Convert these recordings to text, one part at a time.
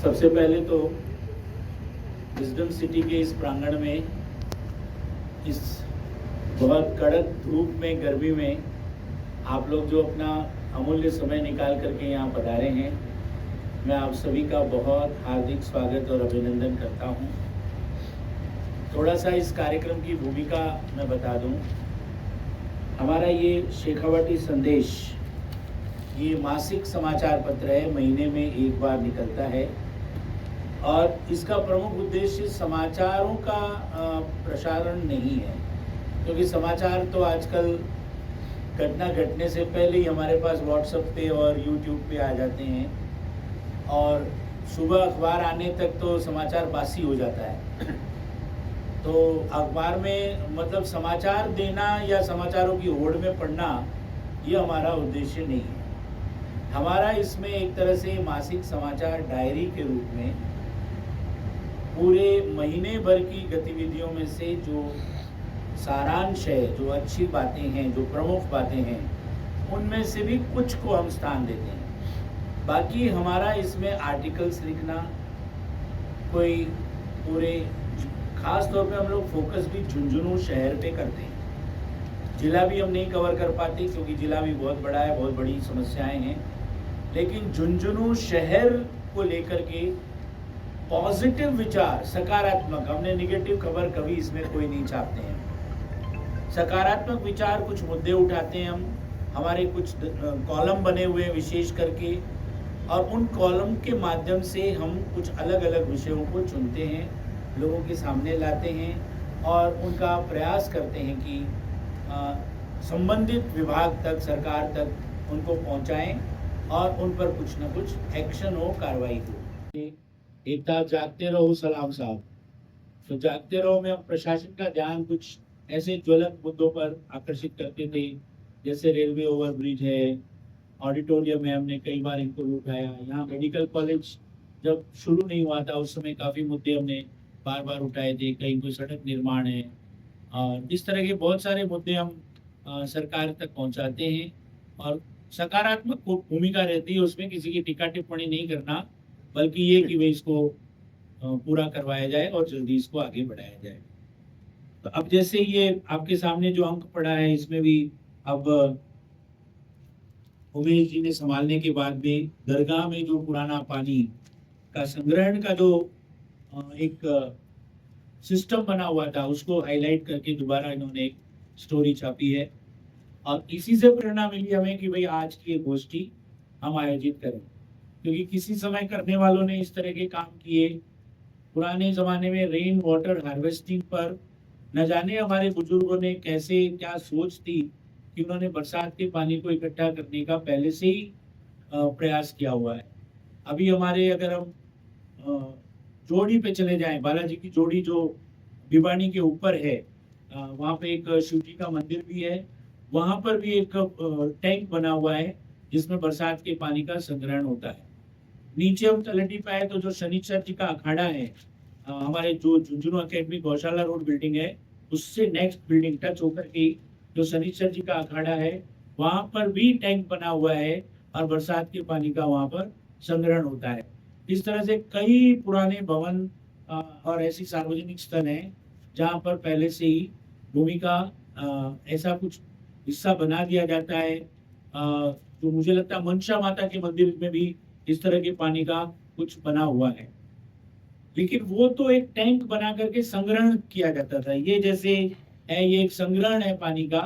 सबसे पहले तो विजडम सिटी के इस प्रांगण में इस बहुत कड़क धूप में, गर्मी में आप लोग जो अपना अमूल्य समय निकाल करके यहाँ पधारे हैं, मैं आप सभी का बहुत हार्दिक स्वागत और अभिनंदन करता हूँ। थोड़ा सा इस कार्यक्रम की भूमिका मैं बता दूँ। हमारा ये शेखावाटी संदेश ये मासिक समाचार पत्र है, महीने में एक बार निकलता है और इसका प्रमुख उद्देश्य समाचारों का प्रसारण नहीं है, क्योंकि समाचार तो आजकल घटना घटने से पहले ही हमारे पास व्हाट्सएप पे और यूट्यूब पे आ जाते हैं और सुबह अखबार आने तक तो समाचार बासी हो जाता है। तो अखबार में मतलब समाचार देना या समाचारों की होड़ में पढ़ना ये हमारा उद्देश्य नहीं है। हमारा इसमें एक तरह से मासिक समाचार डायरी के रूप में पूरे महीने भर की गतिविधियों में से जो सारांश है, जो अच्छी बातें हैं, जो प्रमुख बातें हैं, उनमें से भी कुछ को हम स्थान देते हैं। बाकी हमारा इसमें आर्टिकल्स लिखना, कोई पूरे खास तौर पे हम लोग फोकस भी झुंझुनू शहर पे करते हैं। जिला भी हम नहीं कवर कर पाते क्योंकि जिला भी बहुत बड़ा है, बहुत बड़ी समस्याएं हैं, लेकिन झुंझुनू शहर को लेकर के पॉजिटिव विचार, सकारात्मक, हमने निगेटिव खबर कभी इसमें कोई नहीं छापते हैं। सकारात्मक विचार, कुछ मुद्दे उठाते हैं हम, हमारे कुछ कॉलम बने हुए हैं विशेष करके, और उन कॉलम के माध्यम से हम कुछ अलग अलग विषयों को चुनते हैं, लोगों के सामने लाते हैं और उनका प्रयास करते हैं कि संबंधित विभाग तक, सरकार तक उनको पहुंचाएं और उन पर कुछ न कुछ एक्शन हो, कार्रवाई हो। एक था जागते रहो सलाम साहब, तो जागते रहो में हम प्रशासन का ध्यान कुछ ऐसे ज्वलंत मुद्दों पर आकर्षित करते थे, जैसे रेलवे ओवरब्रिज है, ऑडिटोरियम है, हमने कई बार इनको उठाया। यहाँ मेडिकल कॉलेज जब शुरू नहीं हुआ था उस समय काफ़ी मुद्दे हमने बार बार उठाए थे। कहीं कोई सड़क निर्माण है और इस तरह के बहुत सारे मुद्दे हम सरकार तक पहुंचाते हैं और सकारात्मक भूमिका रहती है उसमें। किसी की टीका टिप्पणी नहीं करना, बल्कि ये कि वे इसको पूरा करवाया जाए और जल्दी इसको आगे बढ़ाया जाए। तो अब जैसे ये आपके सामने जो अंक पड़ा है, इसमें भी अब उमेश जी ने संभालने के बाद में दरगाह में जो पुराना पानी का संग्रहण का जो एक सिस्टम बना हुआ था, उसको हाईलाइट करके दोबारा इन्होंने एक स्टोरी छापी है और इसी से प्रेरणा मिली हमें कि भाई आज की ये गोष्ठी हम आयोजित करें, क्योंकि किसी समय करने वालों ने इस तरह के काम किए। पुराने जमाने में रेन वाटर हार्वेस्टिंग पर न जाने हमारे बुजुर्गों ने कैसे क्या सोच थी कि उन्होंने बरसात के पानी को इकट्ठा करने का पहले से ही प्रयास किया हुआ है। अभी हमारे अगर हम जोड़ी पे चले जाएं, बालाजी की जोड़ी जो भिवानी के ऊपर है, वहाँ पे एक शिव जी का मंदिर भी है, वहाँ पर भी एक टैंक बना हुआ है जिसमें बरसात के पानी का संग्रहण होता है। नीचे हम तलहटी पे आए तो जो शनिचर जी का अखाड़ा है, हमारे जो झुंझुनू अकेडमी गौशाला रोड बिल्डिंग है, उससे नेक्स्ट बिल्डिंग टच होकर के जो शनिचर जी का अखाड़ा है, वहाँ पर भी टैंक बना हुआ है और बरसात के पानी का वहाँ पर संग्रहण होता है। इस तरह से कई पुराने भवन और ऐसी सार्वजनिक स्थल हैं जहाँ पर पहले से ही भूमि का ऐसा कुछ हिस्सा बना दिया जाता है। तो मुझे लगता है मनसा माता के मंदिर में भी इस तरह के पानी का कुछ बना हुआ है, लेकिन वो तो एक टैंक बना करके संग्रहण किया जाता था। ये जैसे है, ये एक संग्रहण है पानी का,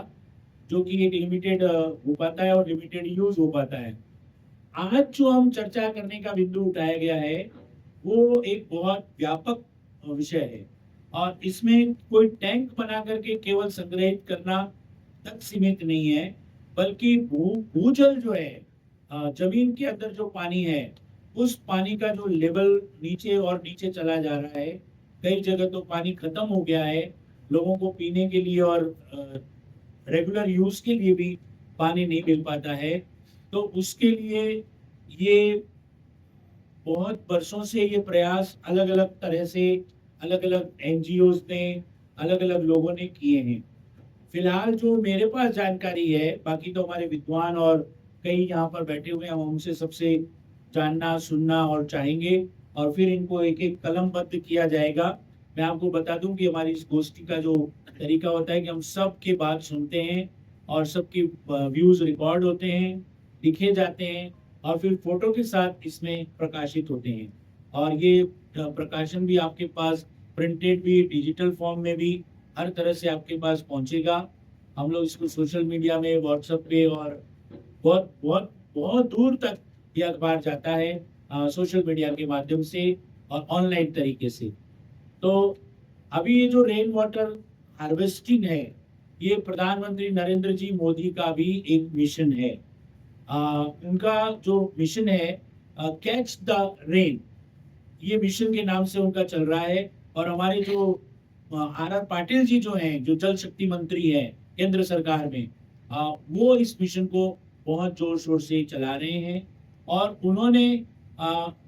जो कि एक लिमिटेड हो पाता है और लिमिटेड यूज हो पाता है। आज जो हम चर्चा करने का बिंदु उठाया गया है वो एक बहुत व्यापक विषय है और इसमें कोई टैंक बना करके केवल संग्रहित करना तक सीमित नहीं है, बल्कि भूजल जो है, जमीन के अंदर जो पानी है, उस पानी का जो लेवल नीचे और नीचे चला जा रहा है। कई जगह तो पानी खत्म हो गया है, लोगों को पीने के लिए और रेगुलर यूज के लिए भी पानी नहीं मिल पाता है। तो उसके लिए ये बहुत वर्षों से ये प्रयास अलग अलग तरह से अलग अलग एनजीओज ने, अलग अलग लोगों ने किए हैं। फिलहाल जो मेरे पास जानकारी है, बाकी तो हमारे विद्वान और कई यहाँ पर बैठे हुए हैं, हम उनसे सबसे जानना, सुनना और चाहेंगे और फिर इनको एक एक कलमबद्ध किया जाएगा। मैं आपको बता दूं कि हमारी इस गोष्ठी का जो तरीका होता है कि हम सबकी बात सुनते हैं और सबकी व्यूज रिकॉर्ड होते हैं, लिखे जाते हैं और फिर फोटो के साथ इसमें प्रकाशित होते हैं। और ये प्रकाशन भी आपके पास प्रिंटेड भी, डिजिटल फॉर्म में भी, हर तरह से आपके पास पहुंचेगा। हम लोग इसको सोशल मीडिया में, व्हाट्सएप पे और बहुत बहुत बहुत दूर तक ये अखबार जाता है, सोशल मीडिया के माध्यम से और ऑनलाइन तरीके से। तो अभी ये जो रेन वाटर हार्वेस्टिंग है, ये प्रधानमंत्री नरेंद्र जी मोदी का भी एक मिशन है। उनका जो मिशन है, कैच द रेन, ये मिशन के नाम से उनका चल रहा है। और हमारे जो आर आर पाटिल जी जो हैं, जो जल शक्ति मंत्री हैं केंद्र सरकार में, वो इस मिशन को बहुत जोर शोर से चला रहे हैं। और उन्होंने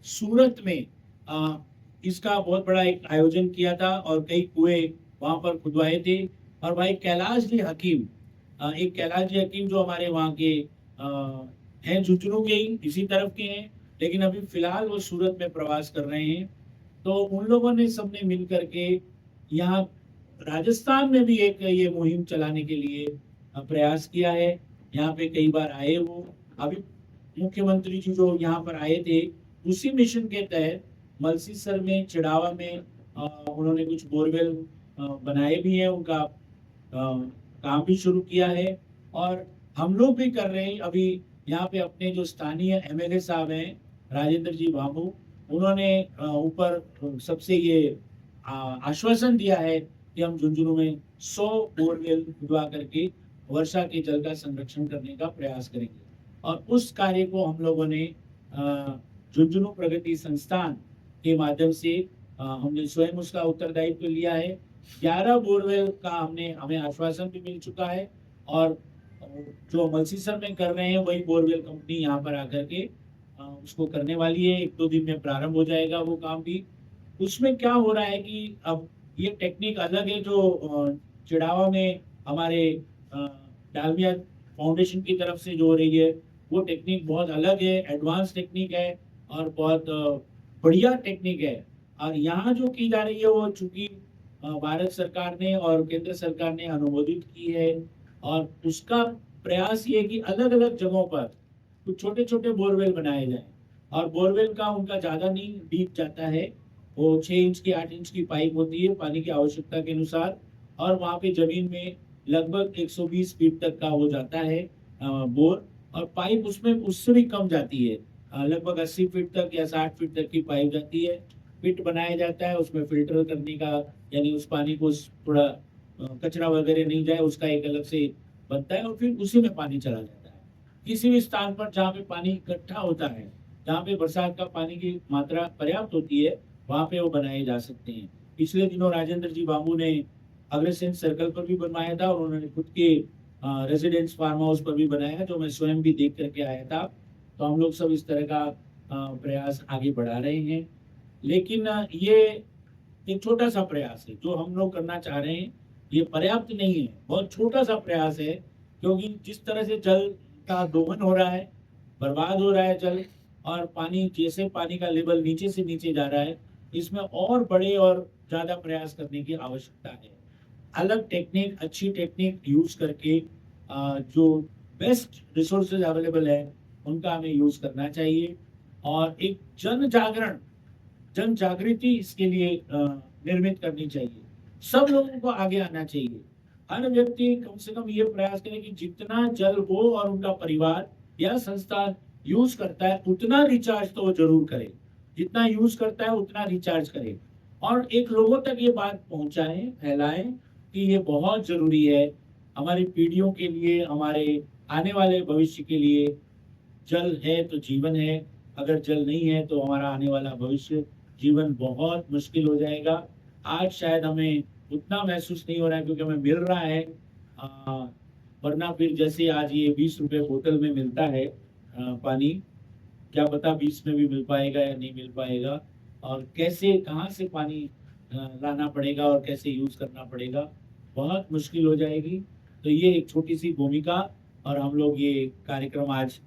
सूरत में इसका बहुत बड़ा एक आयोजन किया था और कई कुएं वहां पर खुदवाए थे। और भाई कैलाश जी हकीम, एक कैलाश जी हकीम जो हमारे वहाँ के हैं, झुंझुनू के ही इसी तरफ के हैं, लेकिन अभी फिलहाल वो सूरत में प्रवास कर रहे हैं। तो उन लोगों ने सबने मिल करके यहाँ राजस्थान में भी एक ये मुहिम चलाने के लिए प्रयास किया है। यहाँ पे कई बार आए वो, अभी मुख्यमंत्री जी जो यहाँ पर आए थे, उसी मिशन के तहत मलसीसर में, चिड़ावा में उन्होंने कुछ बोरवेल बनाए भी हैं, उनका काम भी शुरू किया है। और हम लोग भी कर रहे हैं। अभी यहाँ पे अपने जो स्थानीय एमएलए साहब हैं, राजेंद्र जी बाबू, उन्होंने ऊपर सबसे ये आश्वासन दिया है कि हम झुंझुनू में 100 बोरवेल खुदवा करके वर्षा के जल का संरक्षण करने का प्रयास करेंगे। और उस कार्य को हम लोगों ने झुंझुनू प्रगति संस्थान के माध्यम से हमने स्वयं उसका उत्तरदायित्व लिया है। 11 बोरवेल का हमें आश्वासन भी मिल चुका है। और जो मलसीसर में कर रहे हैं, वही बोरवेल कंपनी यहाँ पर आकर के उसको करने वाली है। 1-2 दिन में प्रारंभ हो जाएगा वो काम भी। उसमें क्या हो रहा है कि अब ये टेक्निक अलग है जो चिड़ावा में हमारे डालमिया फाउंडेशन की तरफ से जो हो रही है, वो टेक्निक बहुत अलग है, एडवांस टेक्निक है और बहुत बढ़िया टेक्निक है। और यहाँ जो की जा रही है वो चूंकि भारत सरकार ने और केंद्र सरकार ने अनुमोदित की है, और उसका प्रयास ये कि अलग अलग जगहों पर कुछ छोटे छोटे बोरवेल बनाए जाएं। और बोरवेल का उनका ज़्यादा नहीं डीप जाता है, वो 6 इंच की 8 इंच की पाइप होती है पानी की आवश्यकता के अनुसार। और वहाँ पे जमीन में लगभग 120 फीट तक का हो जाता है बोर। और पाइप उसमें उससे भी कम जाती है, लगभग 80 फीट तक या 60 फीट तक की पाइप जाती है। पिट बनाया जाता है, उसमें फिल्टर करने का, यानी उस पानी को थोड़ा कचरा वगैरह नहीं जाए उसका एक अलग से बनता है, और फिर उसी में पानी चला जाता है। किसी भी स्थान पर जहाँ पे पानी इकट्ठा होता है, जहाँ पे बरसात का पानी की मात्रा पर्याप्त होती है, वहाँ पे वो बनाए जा सकते हैं। पिछले दिनों राजेंद्र जी बाबू ने अग्रसेन सर्कल पर भी बनवाया था, और उन्होंने खुद के रेजिडेंस फार्म हाउस पर भी बनाया, जो मैं स्वयं भी देख करके आया था। तो हम लोग सब इस तरह का प्रयास आगे बढ़ा रहे हैं। लेकिन ये एक छोटा सा प्रयास है जो हम लोग करना चाह रहे हैं, ये पर्याप्त नहीं है, बहुत छोटा सा प्रयास है। क्योंकि जिस तरह से जल का दोहन हो रहा है, बर्बाद हो रहा है जल, और पानी, जैसे पानी का लेवल नीचे से नीचे जा रहा है, इसमें और बड़े और ज़्यादा प्रयास करने की आवश्यकता है। अलग टेक्निक, अच्छी टेक्निक यूज करके जो बेस्ट रिसोर्सेज अवेलेबल है उनका हमें यूज करना चाहिए। और एक जन जागृति इसके लिए निर्मित करनी चाहिए। सब लोगों को आगे आना चाहिए। हर व्यक्ति कम से कम ये प्रयास करे कि जितना जल वो और उनका परिवार या संस्था यूज करता है, उतना रिचार्ज तो वो जरूर करे। जितना यूज करता है उतना रिचार्ज करे। और एक लोगों तक ये बात पहुंचाएं, फैलाएं कि ये बहुत जरूरी है हमारी पीढ़ियों के लिए, हमारे आने वाले भविष्य के लिए। जल है तो जीवन है, अगर जल नहीं है तो हमारा आने वाला भविष्य, जीवन बहुत मुश्किल हो जाएगा। आज शायद हमें उतना महसूस नहीं हो रहा है क्योंकि हमें मिल रहा है, वरना फिर जैसे आज ये 20 रुपए बोतल में मिलता है पानी, क्या पता 20 में भी मिल पाएगा या नहीं मिल पाएगा, और कैसे, कहाँ से पानी लाना पड़ेगा और कैसे यूज करना पड़ेगा, बहुत मुश्किल हो जाएगी। तो ये एक छोटी सी भूमिका, और हम लोग ये कार्यक्रम आज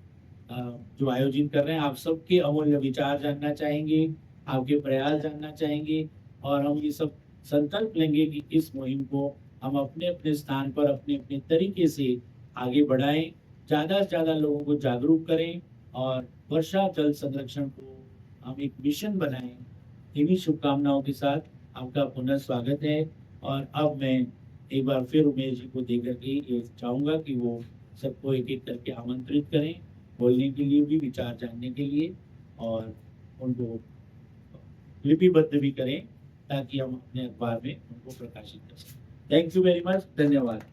जो आयोजित कर रहे हैं, आप सबके अमूल्य विचार जानना चाहेंगे, आपके प्रयास जानना चाहेंगे और हम ये सब संकल्प लेंगे कि इस मुहिम को हम अपने अपने स्थान पर अपने अपने तरीके से आगे बढ़ाएं, ज़्यादा से ज़्यादा लोगों को जागरूक करें और वर्षा जल संरक्षण को हम एक मिशन बनाएं। इन्हीं शुभकामनाओं के साथ आपका पुनः स्वागत है और अब मैं एक बार फिर उमेश जी को देकर के ये चाहूँगा कि वो सबको एक-एक करके आमंत्रित करें, बोलने के लिए भी, विचार जानने के लिए और उनको लिपिबद्ध भी करें ताकि हम अपने अखबार में उनको प्रकाशित कर सकें। थैंक यू वेरी मच, धन्यवाद।